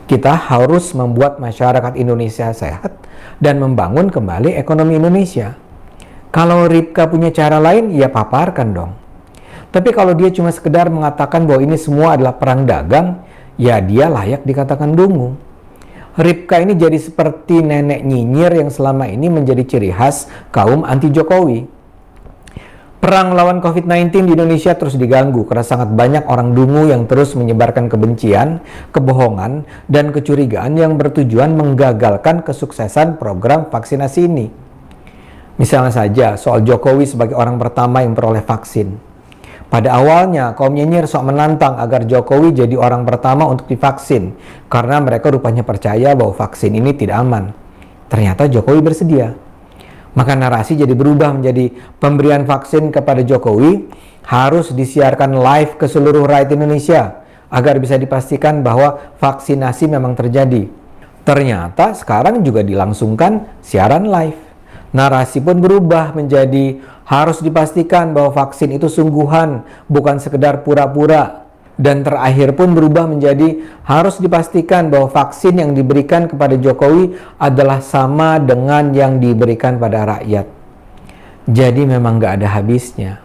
Kita harus membuat masyarakat Indonesia sehat dan membangun kembali ekonomi Indonesia. Kalau Ripka punya cara lain, ya paparkan dong. Tapi kalau dia cuma sekedar mengatakan bahwa ini semua adalah perang dagang, ya dia layak dikatakan dungu. Ripka ini jadi seperti nenek nyinyir yang selama ini menjadi ciri khas kaum anti-Jokowi. Perang lawan COVID-19 di Indonesia terus diganggu karena sangat banyak orang dungu yang terus menyebarkan kebencian, kebohongan, dan kecurigaan yang bertujuan menggagalkan kesuksesan program vaksinasi ini. Misalnya saja soal Jokowi sebagai orang pertama yang memperoleh vaksin. Pada awalnya, kaum nyinyir sok menantang agar Jokowi jadi orang pertama untuk divaksin karena mereka rupanya percaya bahwa vaksin ini tidak aman. Ternyata Jokowi bersedia. Maka narasi jadi berubah menjadi pemberian vaksin kepada Jokowi harus disiarkan live ke seluruh rakyat Indonesia agar bisa dipastikan bahwa vaksinasi memang terjadi. Ternyata sekarang juga dilangsungkan siaran live. Narasi pun berubah menjadi harus dipastikan bahwa vaksin itu sungguhan, bukan sekedar pura-pura. Dan terakhir pun berubah menjadi harus dipastikan bahwa vaksin yang diberikan kepada Jokowi adalah sama dengan yang diberikan pada rakyat. Jadi memang gak ada habisnya.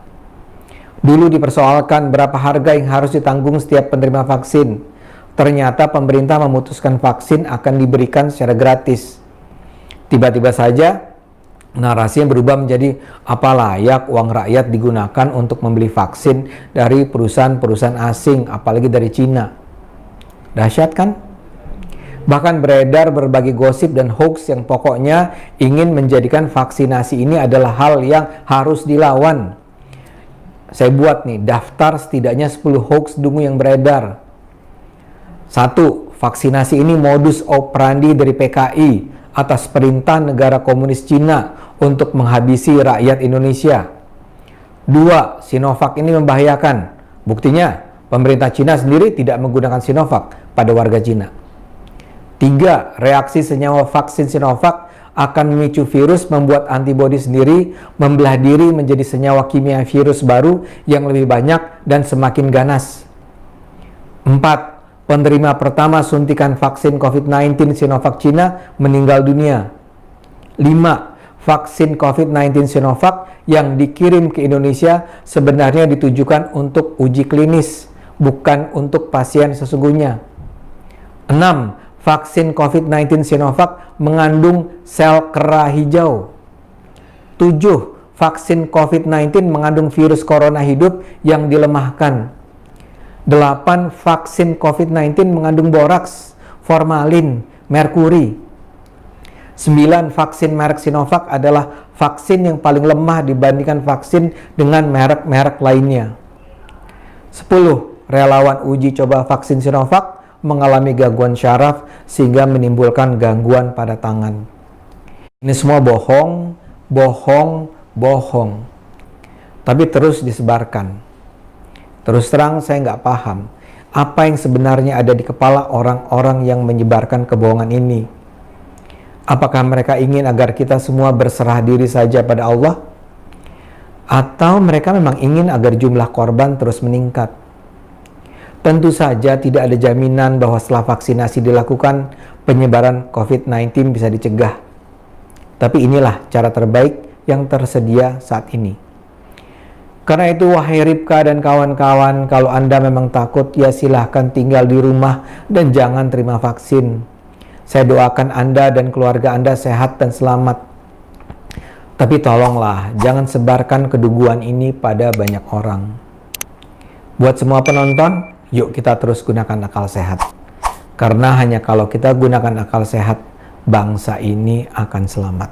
Dulu dipersoalkan berapa harga yang harus ditanggung setiap penerima vaksin. Ternyata pemerintah memutuskan vaksin akan diberikan secara gratis. Tiba-tiba saja narasi yang berubah menjadi apa layak uang rakyat digunakan untuk membeli vaksin dari perusahaan-perusahaan asing, apalagi dari Cina. Dahsyat kan? Bahkan beredar berbagai gosip dan hoax yang pokoknya ingin menjadikan vaksinasi ini adalah hal yang harus dilawan. Saya buat nih daftar setidaknya 10 hoax dungu yang beredar. 1. Vaksinasi ini modus operandi dari PKI atas perintah negara komunis Cina untuk menghabisi rakyat Indonesia. 2. Sinovac ini membahayakan. Buktinya, pemerintah Cina sendiri tidak menggunakan Sinovac pada warga Cina. 3. Reaksi senyawa vaksin Sinovac akan memicu virus membuat antibodi sendiri, membelah diri menjadi senyawa kimia virus baru yang lebih banyak dan semakin ganas. 4. Penerima pertama suntikan vaksin COVID-19 Sinovac Cina meninggal dunia. 5. Vaksin COVID-19 Sinovac yang dikirim ke Indonesia sebenarnya ditujukan untuk uji klinis, bukan untuk pasien sesungguhnya. 6. Vaksin COVID-19 Sinovac mengandung sel kera hijau. 7. Vaksin COVID-19 mengandung virus corona hidup yang dilemahkan. 8. Vaksin COVID-19 mengandung boraks, formalin, merkuri. 9. Vaksin merek Sinovac adalah vaksin yang paling lemah dibandingkan vaksin dengan merek-merek lainnya. 10. Relawan uji coba vaksin Sinovac mengalami gangguan syaraf sehingga menimbulkan gangguan pada tangan. Ini semua bohong, bohong, bohong. Tapi terus disebarkan. Terus terang saya nggak paham apa yang sebenarnya ada di kepala orang-orang yang menyebarkan kebohongan ini. Apakah mereka ingin agar kita semua berserah diri saja pada Allah? Atau mereka memang ingin agar jumlah korban terus meningkat? Tentu saja tidak ada jaminan bahwa setelah vaksinasi dilakukan, penyebaran COVID-19 bisa dicegah. Tapi inilah cara terbaik yang tersedia saat ini. Karena itu, wahai Ripka dan kawan-kawan, kalau Anda memang takut, ya silahkan tinggal di rumah dan jangan terima vaksin. Saya doakan Anda dan keluarga Anda sehat dan selamat. Tapi tolonglah, jangan sebarkan kedunguan ini pada banyak orang. Buat semua penonton, yuk kita terus gunakan akal sehat. Karena hanya kalau kita gunakan akal sehat, bangsa ini akan selamat.